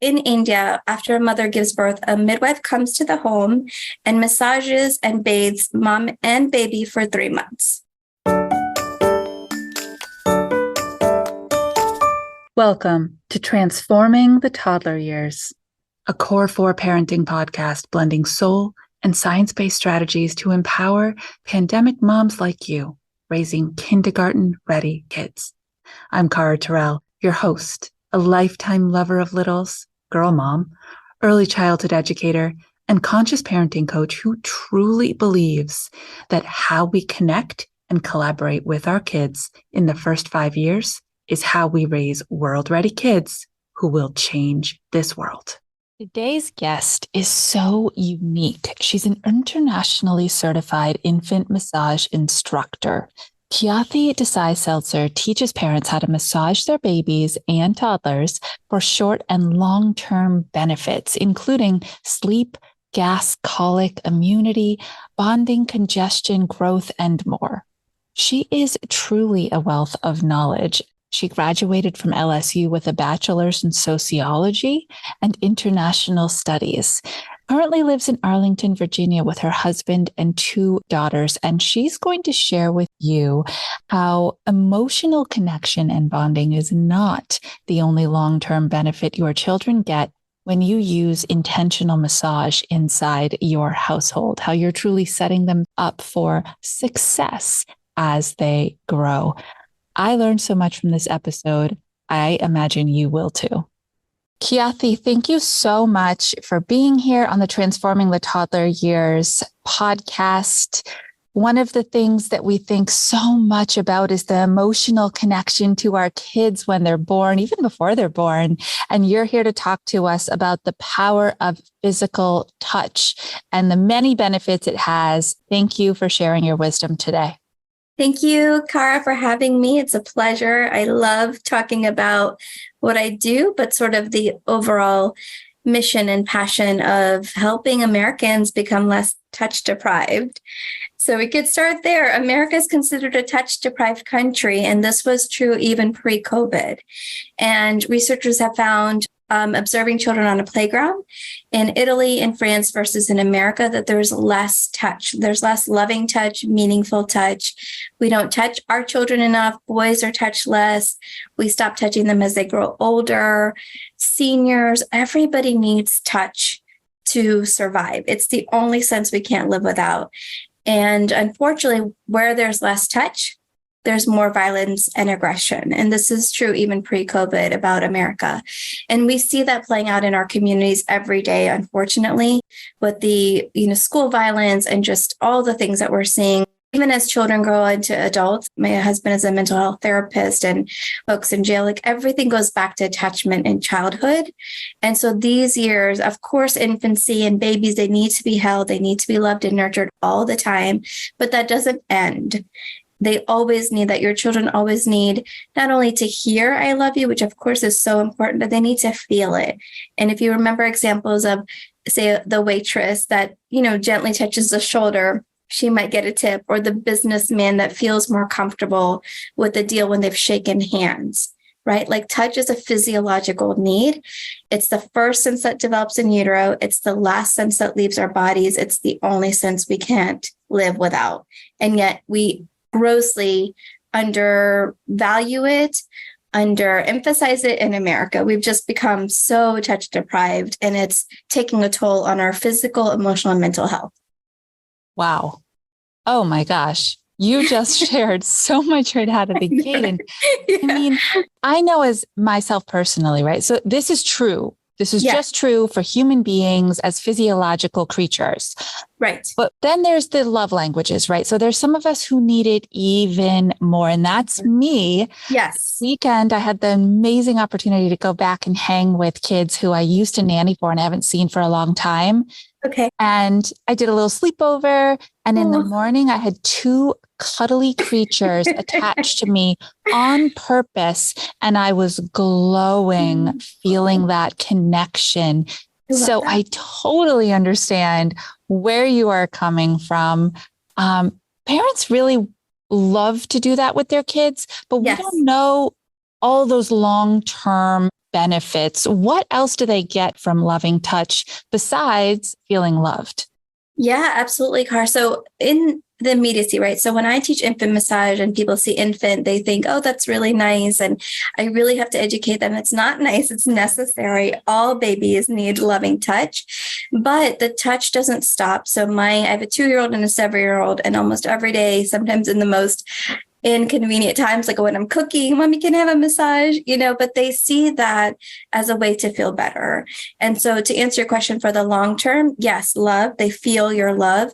in India, after a mother gives birth, a midwife comes to the home and massages and bathes mom and baby for 3 months. Welcome to Transforming the Toddler Years, a Core 4 parenting podcast blending soul and science-based strategies to empower pandemic moms like you, raising kindergarten-ready kids. I'm Cara Tyrrell, your host, a lifetime lover of littles, girl mom, early childhood educator, and conscious parenting coach who truly believes that how we connect and collaborate with our kids in the first 5 years is how we raise world-ready kids who will change this world. Today's guest is so unique. She's an internationally certified infant massage instructor. Khyati Desai Selztzer teaches parents how to massage their babies and toddlers for short and long-term benefits, including sleep, gas, colic, immunity, bonding, congestion, growth, and more. She is truly a wealth of knowledge. She graduated from LSU with a bachelor's in sociology and international studies. Currently lives in Arlington, Virginia with her husband and 2 daughters. And she's going to share with you how emotional connection and bonding is not the only long-term benefit your children get when you use intentional massage inside your household, how you're truly setting them up for success as they grow. I learned so much from this episode. I imagine you will too. Khyati, thank you so much for being here on the Transforming the Toddler Years podcast. One of the things that we think so much about is the emotional connection to our kids when they're born, even before they're born. And you're here to talk to us about the power of physical touch and the many benefits it has. Thank you for sharing your wisdom today. Thank you, Cara, for having me. It's a pleasure. I love talking about what I do, but sort of the overall mission and passion of helping Americans become less touch deprived. So we could start there. America is considered a touch deprived country, and this was true even pre-COVID. And researchers have found, observing children on a playground in Italy and France versus in America, that there's less touch. There's less loving touch, meaningful touch. We don't touch our children enough. Boys are touched less. We stop touching them as they grow older. Seniors, everybody needs touch to survive. It's the only sense we can't live without. And unfortunately, where there's less touch, there's more violence and aggression. And this is true even pre-COVID about America. And we see that playing out in our communities every day, unfortunately, with the school violence and just all the things that we're seeing. Even as children grow into adults, my husband is a mental health therapist and folks in jail, like everything goes back to attachment in childhood. And so these years, of course, infancy and babies, they need to be held, they need to be loved and nurtured all the time, but that doesn't end. They always need that. Your children always need not only to hear I love you, which of course is so important, but they need to feel it. And if you remember examples of, say, the waitress that, gently touches the shoulder, she might get a tip, or the businessman that feels more comfortable with the deal when they've shaken hands, right? Like touch is a physiological need. It's the first sense that develops in utero. It's the last sense that leaves our bodies. It's the only sense we can't live without. And yet we grossly undervalue it, underemphasize it in America. We've just become so touch deprived, and it's taking a toll on our physical, emotional, and mental health. Wow. Oh my gosh. You just shared so much right out of the gate. And Yeah. I mean, I know as myself personally, right? So this is true. This is just true for human beings as physiological creatures. Right. But then there's the love languages, right? So there's some of us who need it even more. And that's me. Yes. This weekend, I had the amazing opportunity to go back and hang with kids who I used to nanny for and haven't seen for a long time. Okay. And I did a little sleepover. And in the morning, I had 2 cuddly creatures attached to me on purpose. And I was glowing, feeling that connection. So that. I totally understand where you are coming from. Parents really love to do that with their kids, but we don't know all those long-term benefits. What else do they get from loving touch besides feeling loved? Yeah, absolutely, Car. So in the immediacy, right? So when I teach infant massage and people see infant, they think, oh, that's really nice. And I really have to educate them. It's not nice. It's necessary. All babies need loving touch, but the touch doesn't stop. So I have a 2-year-old and a 7-year-old, and almost every day, sometimes in the most inconvenient times, like when I'm cooking, mommy can have a massage, but they see that as a way to feel better. And so to answer your question for the long term, yes, love, they feel your love.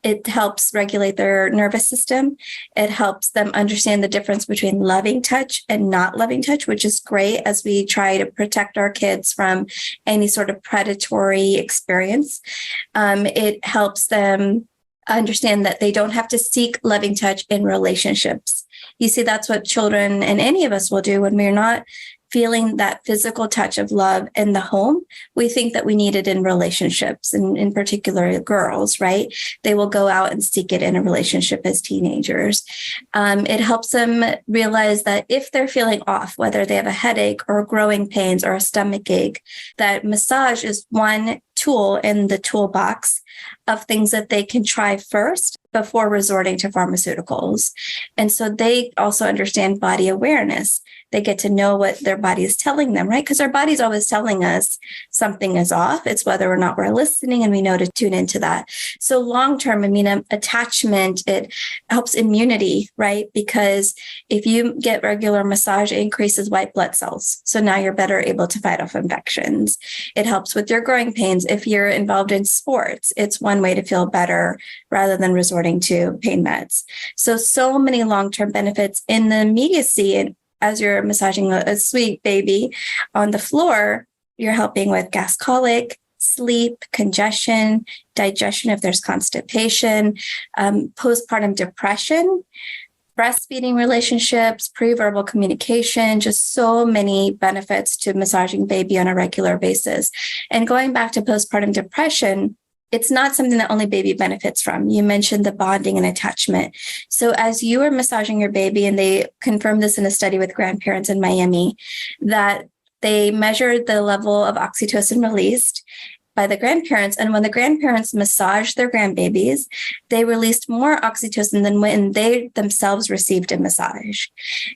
It helps regulate their nervous system. It helps them understand the difference between loving touch and not loving touch, which is great as we try to protect our kids from any sort of predatory experience. It helps them understand that they don't have to seek loving touch in relationships. You see, that's what children and any of us will do when we're not feeling that physical touch of love in the home. We think that we need it in relationships, and in particular girls, right? They will go out and seek it in a relationship as teenagers. It helps them realize that if they're feeling off, whether they have a headache or growing pains or a stomach ache, that massage is one tool in the toolbox of things that they can try first before resorting to pharmaceuticals. And so they also understand body awareness. They get to know what their body is telling them, right? Because our body's always telling us something is off. It's whether or not we're listening, and we know to tune into that. So long-term, attachment, it helps immunity, right? Because if you get regular massage, it increases white blood cells. So now you're better able to fight off infections. It helps with your growing pains. If you're involved in sports, it's one way to feel better rather than resorting to pain meds. So many long-term benefits in the immediacy. And as you're massaging a sweet baby on the floor, you're helping with gas colic, sleep, congestion, digestion if there's constipation, postpartum depression, breastfeeding relationships, pre-verbal communication, just so many benefits to massaging baby on a regular basis. And going back to postpartum depression, it's not something that only baby benefits from. You mentioned the bonding and attachment. So as you are massaging your baby, and they confirmed this in a study with grandparents in Miami, that they measured the level of oxytocin released by the grandparents. And when the grandparents massaged their grandbabies, they released more oxytocin than when they themselves received a massage.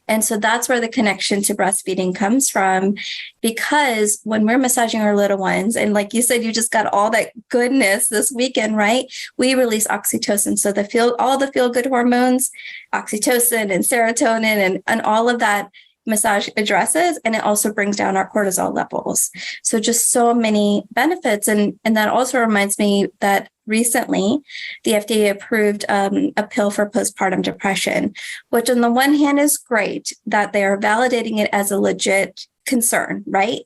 And so that's where the connection to breastfeeding comes from, because when we're massaging our little ones, and like you said, you just got all that goodness this weekend, right? We release oxytocin. So all the feel-good hormones, oxytocin and serotonin and all of that massage addresses, and it also brings down our cortisol levels. So just so many benefits. And that also reminds me that recently the FDA approved a pill for postpartum depression, which on the one hand is great that they are validating it as a legit concern, right?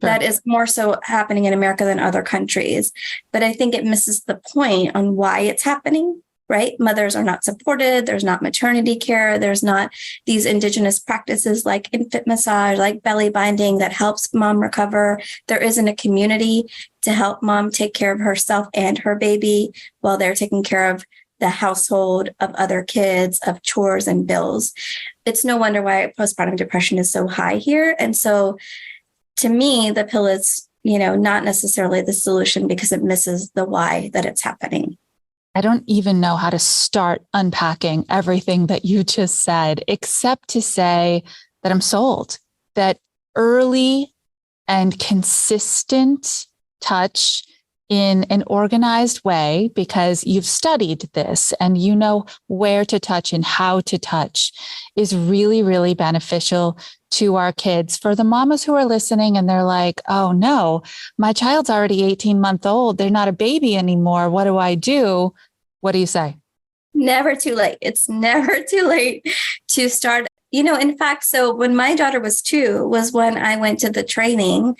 Sure. That is more so happening in America than other countries. But I think it misses the point on why it's happening. Right? Mothers are not supported. There's not maternity care. There's not these indigenous practices like infant massage, like belly binding that helps mom recover. There isn't a community to help mom take care of herself and her baby while they're taking care of the household, of other kids, of chores and bills. It's no wonder why postpartum depression is so high here. And so to me, the pill is, not necessarily the solution, because it misses the why that it's happening. I don't even know how to start unpacking everything that you just said, except to say that I'm sold, that early and consistent touch in an organized way, because you've studied this and you know where to touch and how to touch, is really, really beneficial to our kids. For the mamas who are listening and they're like, oh no, my child's already 18 months old. They're not a baby anymore. What do I do? What do you say? Never too late. It's never too late to start. In fact, so when my daughter was 2 was when I went to the training,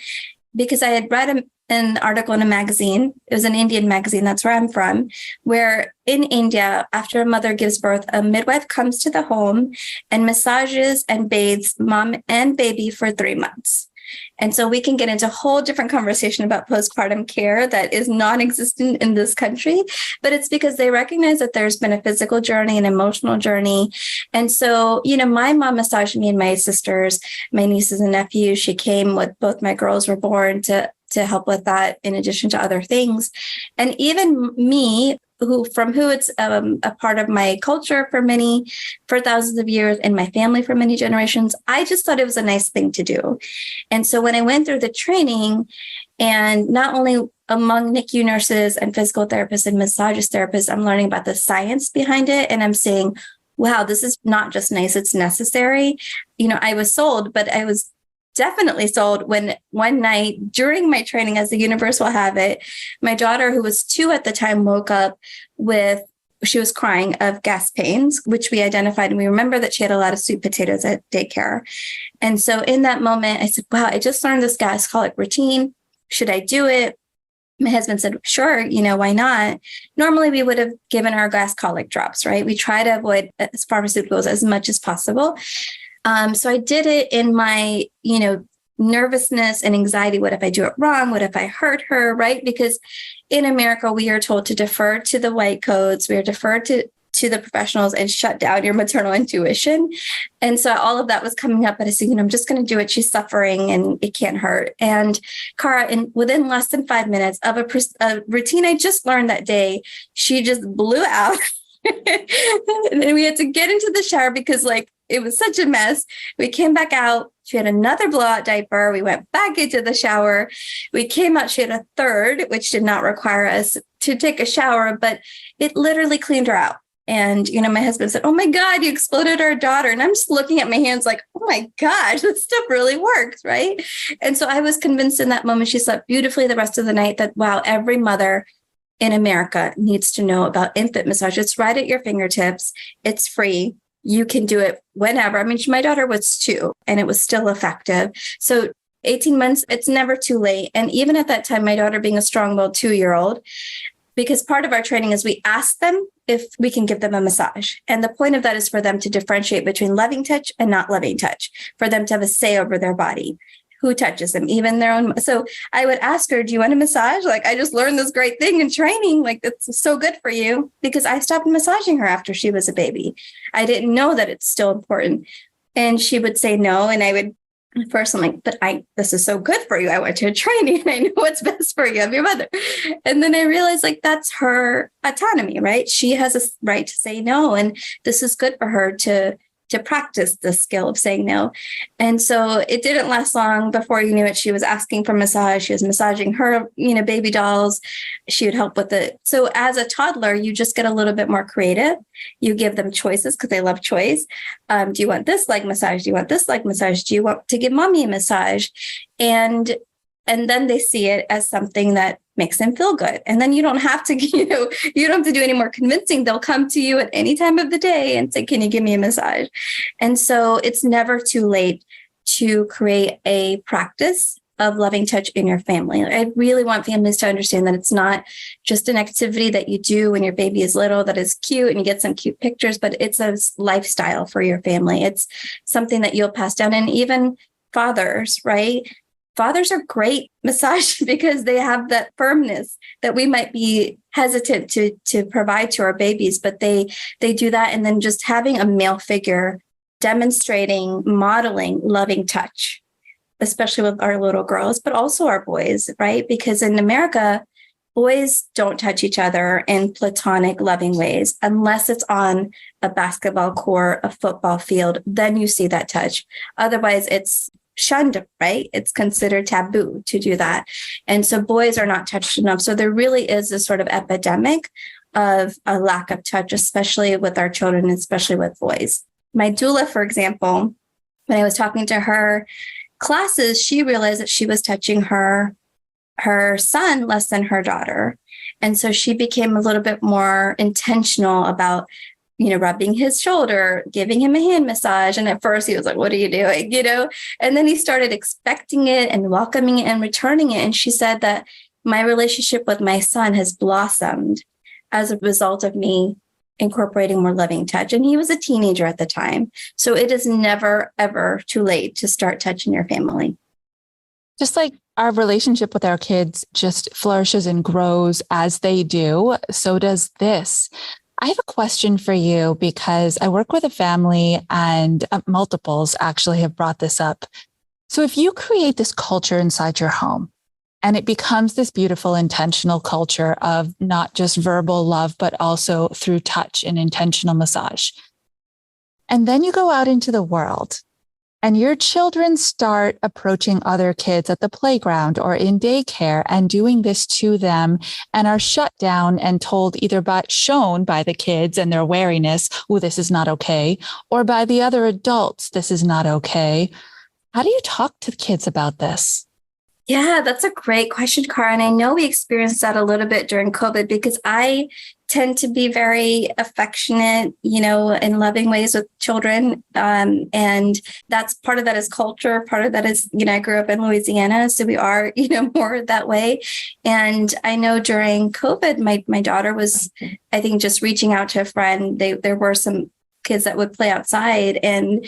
because I had read an article in a magazine. It was an Indian magazine. That's where I'm from, where in India, after a mother gives birth, a midwife comes to the home and massages and bathes mom and baby for 3 months. And so we can get into a whole different conversation about postpartum care that is non-existent in this country, but it's because they recognize that there's been a physical journey, an emotional journey. And so, my mom massaged me and my sisters, my nieces and nephews. She came with both my girls were born to help with that, in addition to other things. And even me, who it's a part of my culture for thousands of years, and my family for many generations, I just thought it was a nice thing to do. And so when I went through the training, and not only among NICU nurses and physical therapists and massage therapists, I'm learning about the science behind it. And I'm saying, wow, this is not just nice, it's necessary. I was sold, but I was definitely sold when one night during my training, as the universe will have it, my daughter, who was 2 at the time, woke up she was crying of gas pains, which we identified. And we remember that she had a lot of sweet potatoes at daycare. And so in that moment, I said, wow, I just learned this gas colic routine. Should I do it? My husband said, sure, why not? Normally, we would have given our gas colic drops, right? We try to avoid pharmaceuticals as much as possible. So I did it in my, nervousness and anxiety. What if I do it wrong? What if I hurt her? Right? Because in America, we are told to defer to the white coats. We are deferred to the professionals and shut down your maternal intuition. And so all of that was coming up. But I said, I'm just going to do it. She's suffering and it can't hurt. And Cara, within less than 5 minutes of a routine I just learned that day, she just blew out. And then we had to get into the shower because it was such a mess. We came back out. She had another blowout diaper. We went back into the shower. We came out. She had a third, which did not require us to take a shower, but it literally cleaned her out. And, my husband said, oh my God, you exploded our daughter. And I'm just looking at my hands like, oh my gosh, this stuff really works. Right. And so I was convinced in that moment, she slept beautifully the rest of the night, that, wow, every mother in America needs to know about infant massage. It's right at your fingertips. It's free. You can do it whenever. I mean, my daughter was 2 and it was still effective. So 18 months, it's never too late. And even at that time, my daughter being a strong-willed 2-year-old, because part of our training is we ask them if we can give them a massage. And the point of that is for them to differentiate between loving touch and not loving touch, for them to have a say over their body. Who touches them, even their own. So I would ask her, do you want a massage? I just learned this great thing in training. It's so good for you, because I stopped massaging her after she was a baby. I didn't know that it's still important. And she would say no. And I would first, I'm like, but this is so good for you. I went to a training and I know what's best for you. I'm your mother. And then I realized that's her autonomy, right? She has a right to say no. And this is good for her to practice the skill of saying no. And so it didn't last long before you knew it. She was asking for massage. She was massaging her, baby dolls. She would help with it. So as a toddler, you just get a little bit more creative. You give them choices because they love choice. Do you want this leg massage? Do you want this leg massage? Do you want to give mommy a massage? And then they see it as something that makes them feel good. And then you don't have to, you don't have to do any more convincing. They'll come to you at any time of the day and say, can you give me a massage? And so it's never too late to create a practice of loving touch in your family. I really want families to understand that it's not just an activity that you do when your baby is little that is cute and you get some cute pictures, but it's a lifestyle for your family. It's something that you'll pass down. And even fathers, right? Fathers are great massage because they have that firmness that we might be hesitant to provide to our babies, but they do that. And then just having a male figure demonstrating, modeling loving touch, especially with our little girls, but also our boys, right? Because in America, boys don't touch each other in platonic, loving ways unless it's on a basketball court, a football field. Then you see that touch. Otherwise, it's shunned, right? It's considered taboo to do that. And so boys are not touched enough. So there really is this sort of epidemic of a lack of touch, especially with our children, especially with boys. My doula, for example, when I was talking to her classes, she realized that she was touching her son less than her daughter. And so she became a little bit more intentional about rubbing his shoulder, giving him a hand massage. And at first he was like, what are you doing? And then he started expecting it and welcoming it and returning it. And she said that my relationship with my son has blossomed as a result of me incorporating more loving touch. And he was a teenager at the time. So it is never, ever too late to start touching your family. Just like our relationship with our kids just flourishes and grows as they do, so does this. I have a question for you because I work with a family and multiples actually have brought this up. So if you create this culture inside your home and it becomes this beautiful intentional culture of not just verbal love, but also through touch and intentional massage, and then you go out into the world and your children start approaching other kids at the playground or in daycare and doing this to them and are shut down and told either shown by the kids and their wariness, oh, this is not okay, or by the other adults, this is not okay. How do you talk to the kids about this? Yeah, that's a great question, Cara. And I know we experienced that a little bit during COVID because I tend to be very affectionate, in loving ways with children. And that's part of that is culture. Part of that is, I grew up in Louisiana, so we are, more that way. And I know during COVID, my daughter was, I think, just reaching out to a friend. There were some kids that would play outside and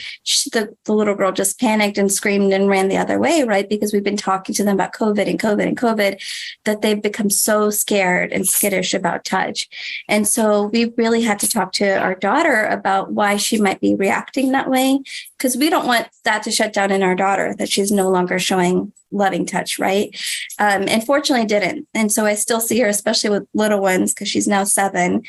the little girl just panicked and screamed and ran the other way, right? Because we've been talking to them about COVID that they've become so scared and skittish about touch. And so we really had to talk to our daughter about why she might be reacting that way, because we don't want that to shut down in our daughter, that she's no longer showing loving touch, right? And fortunately didn't. And so I still see her, especially with little ones, because she's now 7,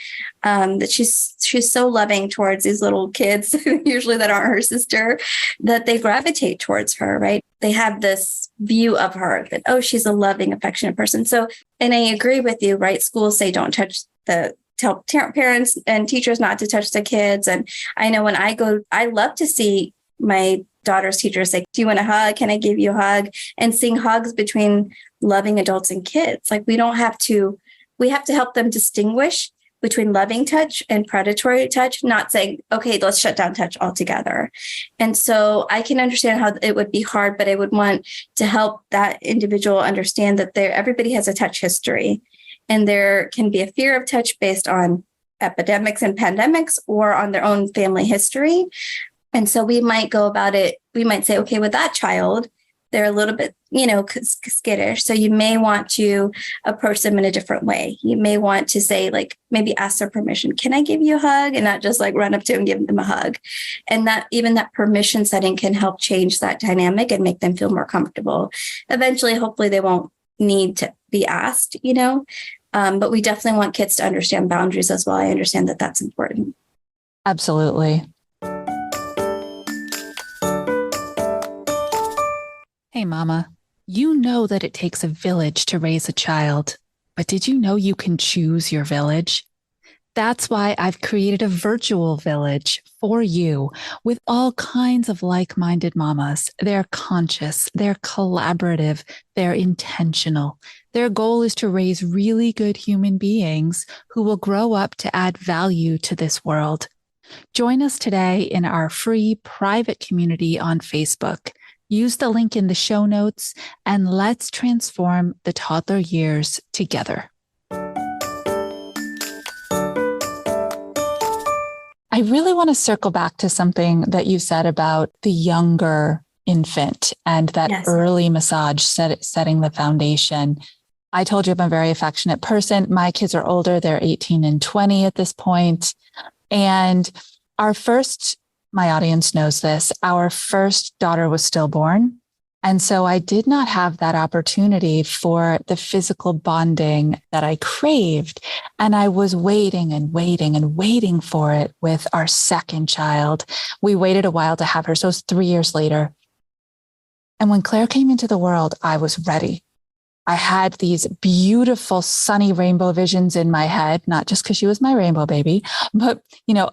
that she's so loving towards these little kids, usually that aren't her sister, that they gravitate towards her, right? They have this view of her that, oh, she's a loving, affectionate person. So, and I agree with you, right? Schools say don't tell parents and teachers not to touch the kids. And I know when I go, I love to see my daughter's teachers say, do you want a hug? Can I give you a hug? And seeing hugs between loving adults and kids. Like we have to help them distinguish between loving touch and predatory touch, not saying, okay, let's shut down touch altogether. And so I can understand how it would be hard, but I would want to help that individual understand that everybody has a touch history. And there can be a fear of touch based on epidemics and pandemics or on their own family history. And so we might go about it. We might say, okay, with that child, they're a little bit, skittish. So you may want to approach them in a different way. You may want to say, like, maybe ask their permission. Can I give you a hug? And not just like run up to them and give them a hug. And that even that permission setting can help change that dynamic and make them feel more comfortable. Eventually, hopefully they won't need to be asked, but we definitely want kids to understand boundaries as well. I understand that that's important. Absolutely. Hey, Mama, you know that it takes a village to raise a child, but did you know you can choose your village? That's why I've created a virtual village for you with all kinds of like-minded mamas. They're conscious, they're collaborative, they're intentional. Their goal is to raise really good human beings who will grow up to add value to this world. Join us today in our free private community on Facebook. Use the link in the show notes and let's transform the toddler years together. I really want to circle back to something that you said about the younger infant and that early massage setting the foundation. I told you I'm a very affectionate person. My kids are older. They're 18 and 20 at this point. And my audience knows this, our first daughter was stillborn. And so I did not have that opportunity for the physical bonding that I craved. And I was waiting and waiting and waiting for it with our second child. We waited a while to have her. So it was 3 years later. And when Claire came into the world, I was ready. I had these beautiful sunny rainbow visions in my head, not just because she was my rainbow baby, but,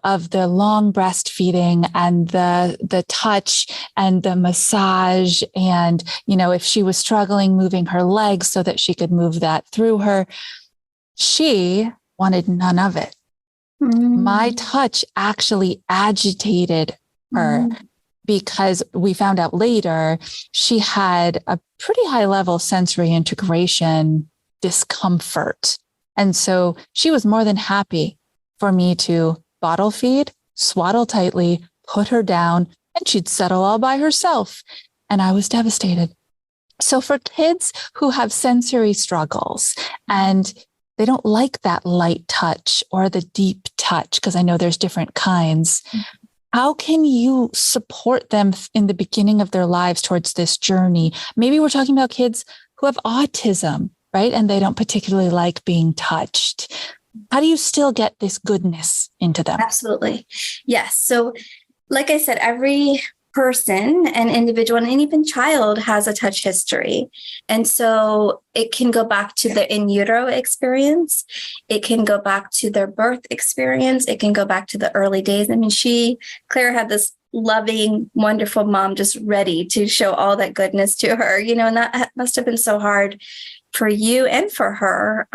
of the long breastfeeding and the touch and the massage. And, if she was struggling moving her legs so that she could move that through her, she wanted none of it. My touch actually agitated her. Because we found out later she had a pretty high level sensory integration discomfort. And so she was more than happy for me to bottle feed, swaddle tightly, put her down, and she'd settle all by herself. And I was devastated. So for kids who have sensory struggles and they don't like that light touch or the deep touch, because I know there's different kinds, how can you support them in the beginning of their lives towards this journey? Maybe we're talking about kids who have autism, right? And they don't particularly like being touched. How do you still get this goodness into them? Absolutely. Yes. So like I said, every person and individual and even child has a touch history. And so it can go back to the in utero experience. It can go back to their birth experience. It can go back to the early days. I mean, Claire had this loving, wonderful mom just ready to show all that goodness to her, and that must have been so hard for you and for her.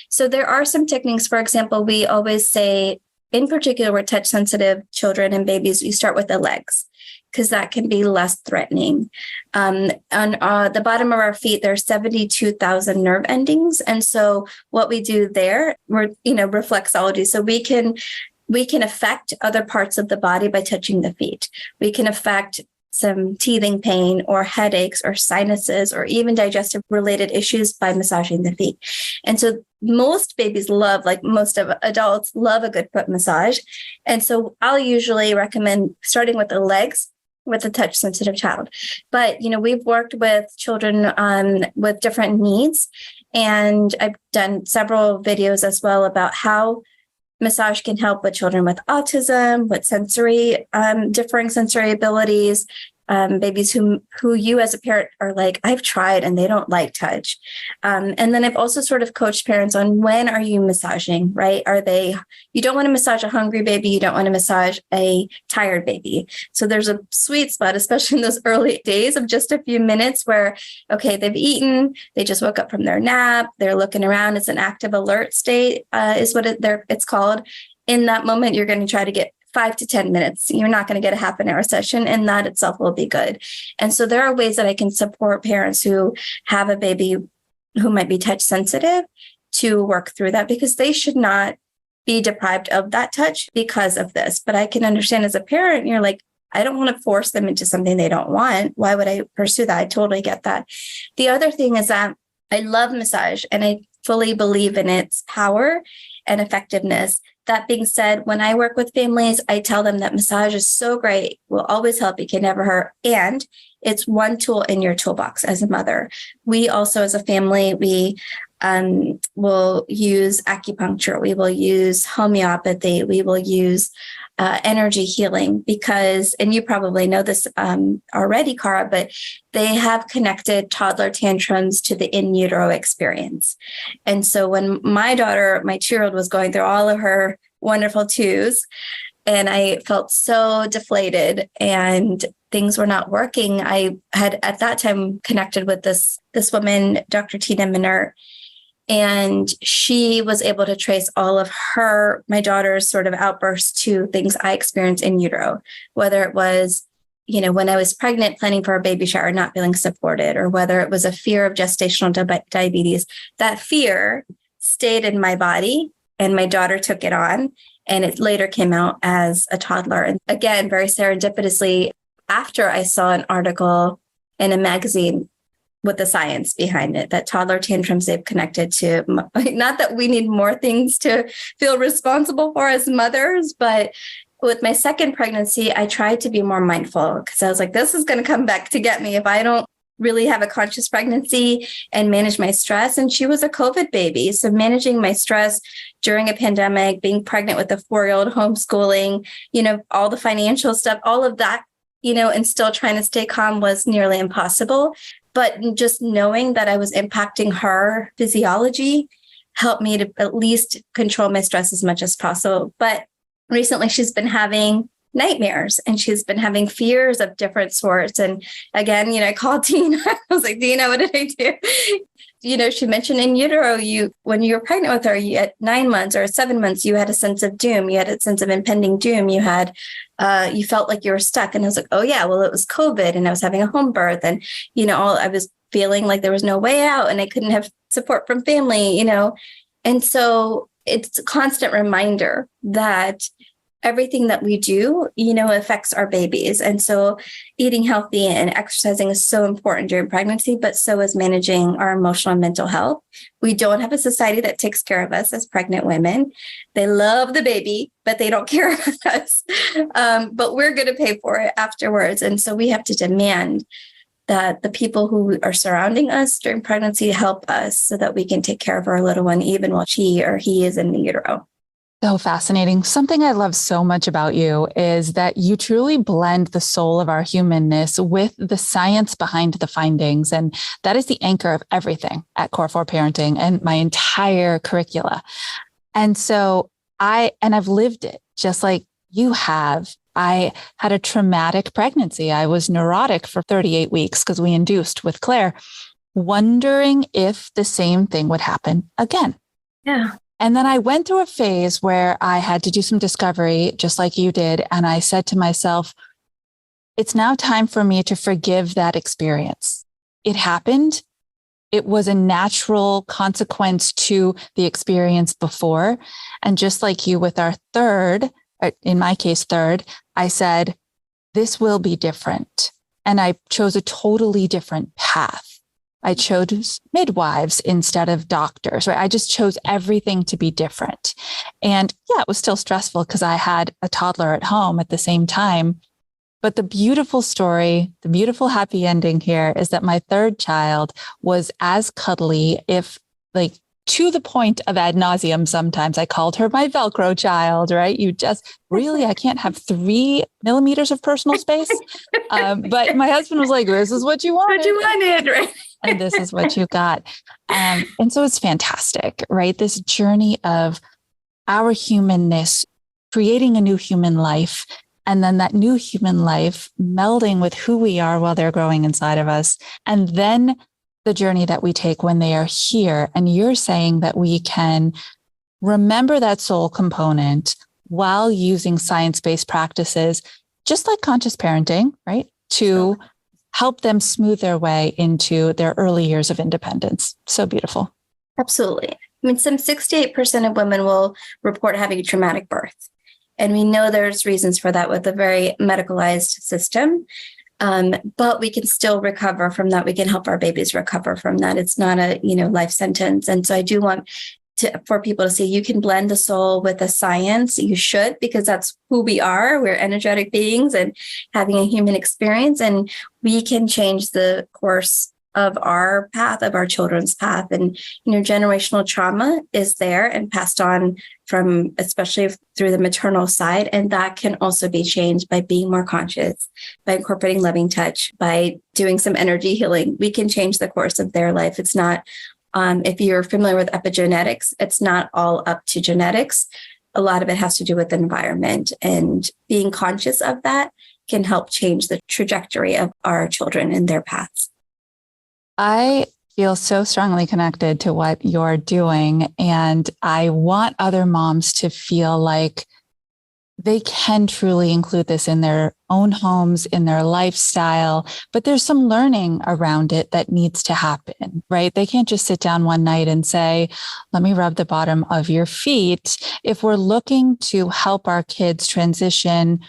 So there are some techniques. For example, we always say, in particular, with touch sensitive children and babies, we start with the legs, because that can be less threatening. On the bottom of our feet, there are 72,000 nerve endings. And so what we do there, we're, reflexology. So we can affect other parts of the body by touching the feet. We can affect some teething pain or headaches or sinuses or even digestive related issues by massaging the feet. And so most babies love, like most of adults, love a good foot massage. And so I'll usually recommend starting with the legs with a touch sensitive child. But, we've worked with children with different needs. And I've done several videos as well about how massage can help with children with autism, with differing sensory abilities, babies who you as a parent are like, I've tried and they don't like touch. And then I've also sort of coached parents on when are you massaging, right? You don't want to massage a hungry baby. You don't want to massage a tired baby. So there's a sweet spot, especially in those early days of just a few minutes where, okay, they've eaten, they just woke up from their nap, they're looking around. It's an active alert state is what it's called. In that moment, you're going to try to get 5 to 10 minutes. You're not going to get a half an hour session, and that itself will be good. And so there are ways that I can support parents who have a baby who might be touch sensitive to work through that, because they should not be deprived of that touch because of this. But I can understand as a parent, you're like, I don't want to force them into something they don't want. Why would I pursue that? I totally get that. The other thing is that I love massage and I fully believe in its power and effectiveness. That being said, when I work with families, I tell them that massage is so great, will always help, it can never hurt. And it's one tool in your toolbox as a mother. We also, as a family, we will use acupuncture. We will use homeopathy. We will use energy healing because, and you probably know this already, Cara, but they have connected toddler tantrums to the in utero experience. And so when my daughter, my 2-year-old, was going through all of her wonderful twos, and I felt so deflated and things were not working, I had at that time connected with this woman, Dr. Tina Minert. And she was able to trace all of my daughter's sort of outbursts to things I experienced in utero, whether it was, when I was pregnant, planning for a baby shower, not feeling supported, or whether it was a fear of gestational diabetes. That fear stayed in my body and my daughter took it on. And it later came out as a toddler. And again, very serendipitously, after I saw an article in a magazine with the science behind it, that toddler tantrums they've connected to, not that we need more things to feel responsible for as mothers, but with my second pregnancy, I tried to be more mindful because I was like, this is going to come back to get me if I don't really have a conscious pregnancy and manage my stress. And she was a COVID baby. So managing my stress during a pandemic, being pregnant with a 4-year-old, homeschooling, all the financial stuff, all of that, and still trying to stay calm was nearly impossible. But just knowing that I was impacting her physiology helped me to at least control my stress as much as possible. But recently she's been having nightmares and she's been having fears of different sorts. And again, I called Tina. I was like, Tina, what did I do? She mentioned in utero, when you were pregnant with her, at 9 months or 7 months, you had a sense of doom. You had a sense of impending doom. You felt like you were stuck. And I was like, oh yeah, well, it was COVID and I was having a home birth and, I was feeling like there was no way out and I couldn't have support from family, And so it's a constant reminder that everything that we do, affects our babies. And so eating healthy and exercising is so important during pregnancy, but so is managing our emotional and mental health. We don't have a society that takes care of us as pregnant women. They love the baby, but they don't care about us. But we're going to pay for it afterwards. And so we have to demand that the people who are surrounding us during pregnancy help us so that we can take care of our little one, even while she or he is in the utero. So fascinating. Something I love so much about you is that you truly blend the soul of our humanness with the science behind the findings. And that is the anchor of everything at Core 4 Parenting and my entire curricula. And so I've lived it just like you have. I had a traumatic pregnancy. I was neurotic for 38 weeks because we induced with Claire, wondering if the same thing would happen again. Yeah. And then I went through a phase where I had to do some discovery, just like you did. And I said to myself, it's now time for me to forgive that experience. It happened. It was a natural consequence to the experience before. And just like you with our third, in my case, third, I said, this will be different. And I chose a totally different path. I chose midwives instead of doctors, right? I just chose everything to be different. And yeah, it was still stressful because I had a toddler at home at the same time. But the beautiful story, the beautiful happy ending here is that my third child was as cuddly, if like to the point of ad nauseum sometimes. I called her my Velcro child, right? You just really, I can't have 3 millimeters of personal space. But my husband was like, this is what you wanted. What you wanted, right? And this is what you got. And so it's fantastic, right? This journey of our humanness, creating a new human life, and then that new human life melding with who we are while they're growing inside of us. And then the journey that we take when they are here. And you're saying that we can remember that soul component while using science-based practices, just like conscious parenting, right? To help them smooth their way into their early years of independence. So beautiful. Absolutely. I mean, some 68% of women will report having a traumatic birth. And we know there's reasons for that with a very medicalized system. But we can still recover from that. We can help our babies recover from that. It's not a, life sentence. And so I do want for people to see you can blend the soul with the science. You should, because that's who we are. We're energetic beings and having a human experience, and we can change the course of our path, of our children's path. And, generational trauma is there and passed on from, especially through the maternal side. And that can also be changed by being more conscious, by incorporating loving touch, by doing some energy healing. We can change the course of their life. It's not, if you're familiar with epigenetics, it's not all up to genetics. A lot of it has to do with the environment, and being conscious of that can help change the trajectory of our children and their paths. I feel so strongly connected to what you're doing. And I want other moms to feel like they can truly include this in their own homes, in their lifestyle, but there's some learning around it that needs to happen, right? They can't just sit down one night and say, let me rub the bottom of your feet. If we're looking to help our kids transition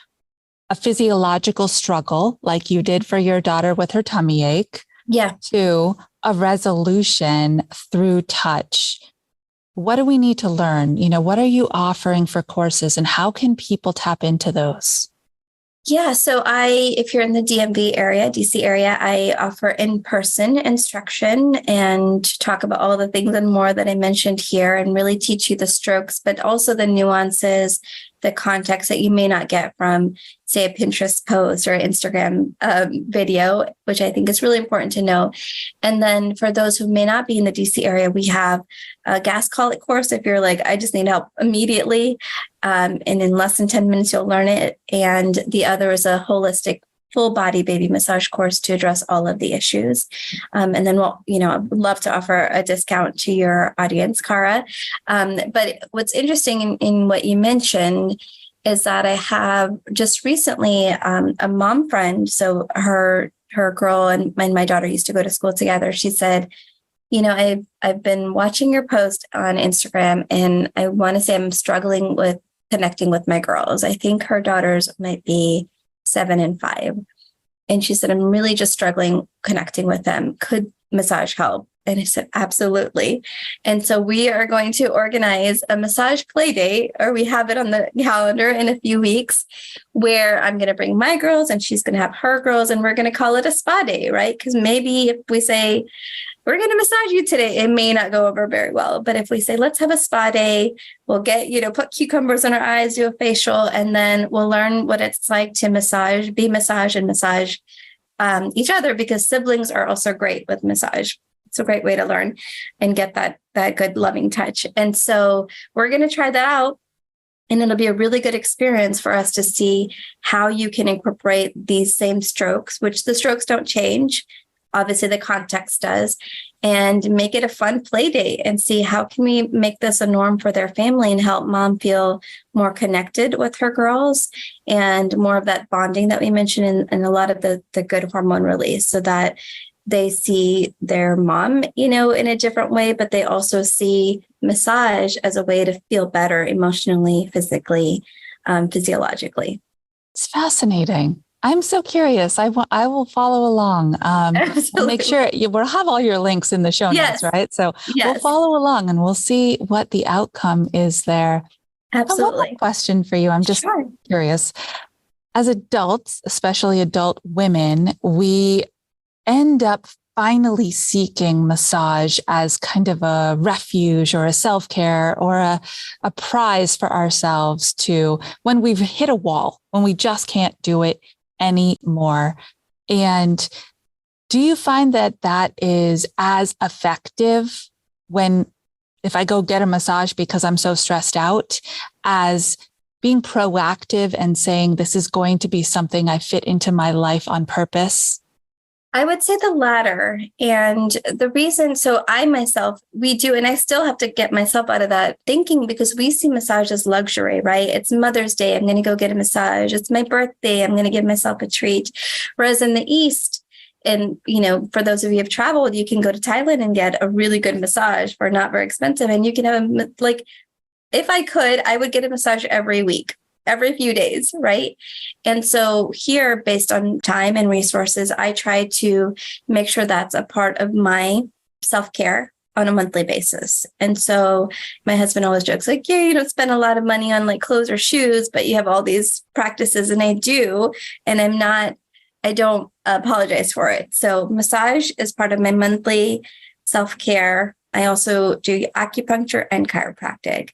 a physiological struggle, like you did for your daughter with her tummy ache, to a resolution through touch. What do we need to learn? What are you offering for courses, and how can people tap into those? Yeah. So if you're in the DMV area, DC area, I offer in-person instruction and talk about all the things and more that I mentioned here, and really teach you the strokes, but also the nuances, the context that you may not get from, say, a Pinterest post or Instagram video, which I think is really important to know. And then for those who may not be in the DC area, we have a gas colic course. If you're like, I just need help immediately, and in less than 10 minutes, you'll learn it. And the other is a holistic full body baby massage course to address all of the issues. And then I'd love to offer a discount to your audience, Cara. But what's interesting in what you mentioned is that I have just recently a mom friend. So her girl and my daughter used to go to school together. She said, I've been watching your post on Instagram, and I want to say I'm struggling with connecting with my girls. I think her daughters might be 7 and 5. And she said, I'm really just struggling connecting with them. Could massage help? And I said, absolutely. And so we are going to organize a massage play date, or we have it on the calendar in a few weeks, where I'm going to bring my girls and she's going to have her girls, and we're going to call it a spa day, right? Because maybe if we say, we're going to massage you today, it may not go over very well. But if we say, let's have a spa day, we'll get, put cucumbers on our eyes, do a facial, and then we'll learn what it's like to be massaged and massage each other, because siblings are also great with massage. It's a great way to learn and get that good loving touch. And so we're going to try that out. And it'll be a really good experience for us to see how you can incorporate these same strokes, which the strokes don't change. Obviously, the context does, and make it a fun play date and see how can we make this a norm for their family and help mom feel more connected with her girls and more of that bonding that we mentioned and a lot of the good hormone release, so that they see their mom, in a different way, but they also see massage as a way to feel better emotionally, physically, physiologically. It's fascinating. I'm so curious. I will follow along. We'll make sure we'll have all your links in the show notes, right? So we'll follow along and we'll see what the outcome is there. Absolutely. One more question for you. I'm just curious. As adults, especially adult women, we end up finally seeking massage as kind of a refuge or a self-care or a prize for ourselves when we've hit a wall, when we just can't do it anymore. And do you find that is as effective if I go get a massage because I'm so stressed out, as being proactive and saying this is going to be something I fit into my life on purpose? I would say the latter. And the reason, so I myself, we do, and I still have to get myself out of that thinking, because we see massage as luxury, right? It's Mother's Day, I'm going to go get a massage. It's my birthday, I'm going to give myself a treat. Whereas in the East, and, for those of you who have traveled, you can go to Thailand and get a really good massage for not very expensive. And you can have if I could, I would get a massage every week, every few days, right? And so here, based on time and resources, I try to make sure that's a part of my self-care on a monthly basis. And so my husband always jokes yeah, you don't spend a lot of money on clothes or shoes, but you have all these practices. And I do, and I don't apologize for it. So massage is part of my monthly self-care. I also do acupuncture and chiropractic.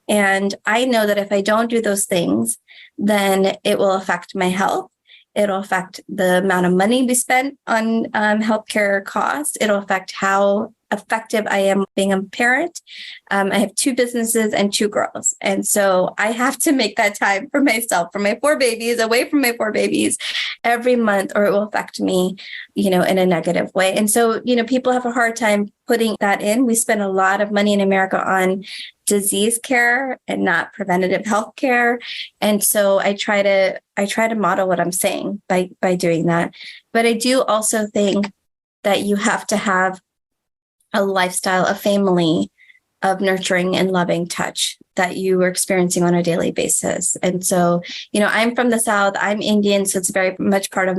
And I know that if I don't do those things, then it will affect my health. It'll affect the amount of money we spend on healthcare costs. It'll affect how effective I am being a parent. I have 2 businesses and 2 girls. And so I have to make that time for myself, for my 4 babies, away from my 4 babies every month, or it will affect me, in a negative way. And so, people have a hard time putting that in. We spend a lot of money in America on disease care and not preventative health care. And so I try to model what I'm saying by doing that. But I do also think that you have to have a lifestyle, a family of nurturing and loving touch that you are experiencing on a daily basis. And so, I'm from the South, I'm Indian, so it's very much part of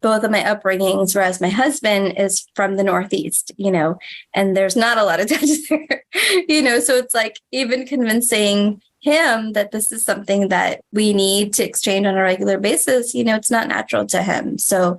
both of my upbringings, whereas my husband is from the Northeast, and there's not a lot of touch there, so it's even convincing him that this is something that we need to exchange on a regular basis, it's not natural to him. So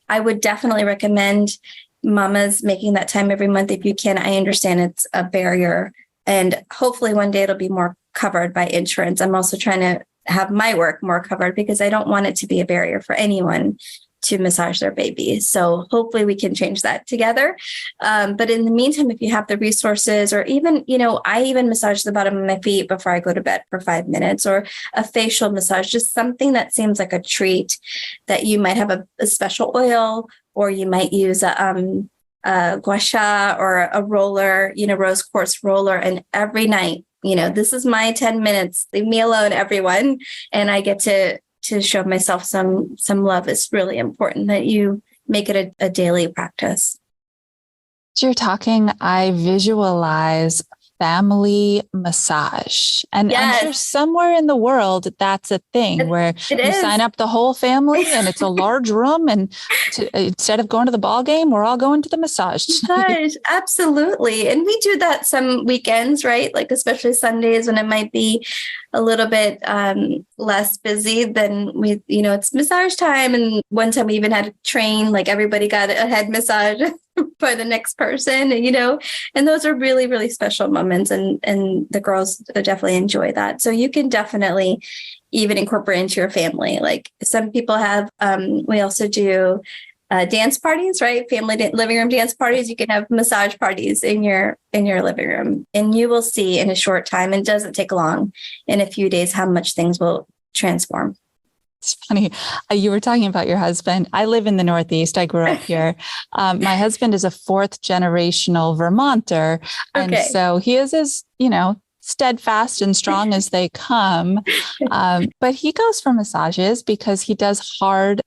I would definitely recommend mamas making that time every month if you can. I understand it's a barrier, and hopefully one day it'll be more covered by insurance. I'm also trying to have my work more covered because I don't want it to be a barrier for anyone to massage their baby. So hopefully we can change that together. But in the meantime, if you have the resources, or even, I even massage the bottom of my feet before I go to bed for 5 minutes, or a facial massage, just something that seems like a treat, that you might have a special oil, or you might use a gua sha or a roller, rose quartz roller. And every night, this is my 10 minutes, leave me alone, everyone. And I get to show myself some love. It's really important that you make it a daily practice. As you're talking, I visualize family massage. And I'm sure Yes, somewhere in the world, that's a thing where it you is. sign up the whole family and it's a large room. And instead of going to the ball game, we're all going to the massage tonight. Gosh, absolutely. And we do that some weekends, right? Like especially Sundays when it might be a little bit less busy, then it's massage time. And one time we even had to train, like everybody got a head massage for the next person, and those are really, really special moments. And the girls definitely enjoy that. So you can definitely even incorporate into your family. Like some people have, we also do dance parties, right? Family living room dance parties. You can have massage parties in your living room, and you will see in a short time, and it doesn't take long, in a few days, how much things will transform. It's funny. You were talking about your husband. I live in the Northeast. I grew up here. My husband is a fourth generational Vermonter. And Okay. so he is as, steadfast and strong as they come. But he goes for massages because he does hard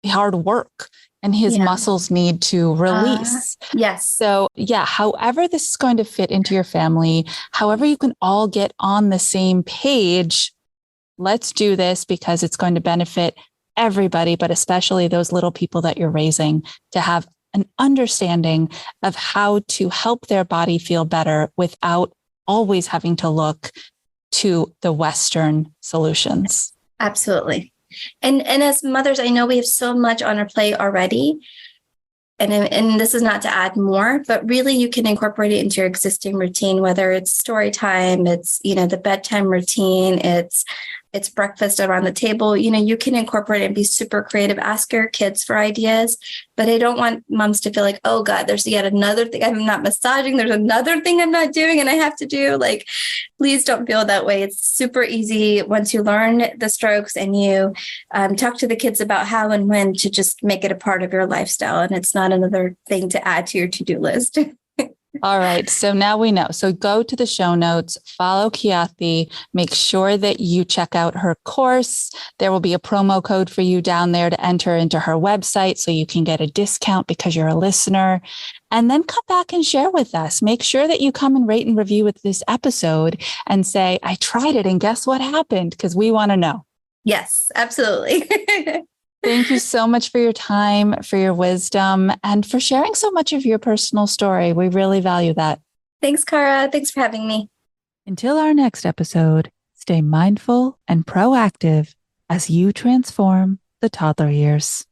work. And his muscles need to release. Yes. So however this is going to fit into your family, however you can all get on the same page, let's do this because it's going to benefit everybody, but especially those little people that you're raising, to have an understanding of how to help their body feel better without always having to look to the Western solutions. Absolutely. And as mothers, I know we have so much on our plate already. And this is not to add more, but really you can incorporate it into your existing routine, whether it's story time, it's, the bedtime routine, it's breakfast around the table. You can incorporate it and be super creative. Ask your kids for ideas, but I don't want moms to feel like, oh God, there's yet another thing I'm not massaging. There's another thing I'm not doing and I have to do. Like, please don't feel that way. It's super easy once you learn the strokes and you talk to the kids about how and when to just make it a part of your lifestyle. And it's not another thing to add to your to-do list. All right. So now we know. So go to the show notes, follow Khyati, make sure that you check out her course. There will be a promo code for you down there to enter into her website so you can get a discount because you're a listener. And then come back and share with us. Make sure that you come and rate and review with this episode and say, I tried it and guess what happened? Because we want to know. Yes, absolutely. Thank you so much for your time, for your wisdom, and for sharing so much of your personal story. We really value that. Thanks, Cara. Thanks for having me. Until our next episode, stay mindful and proactive as you transform the toddler years.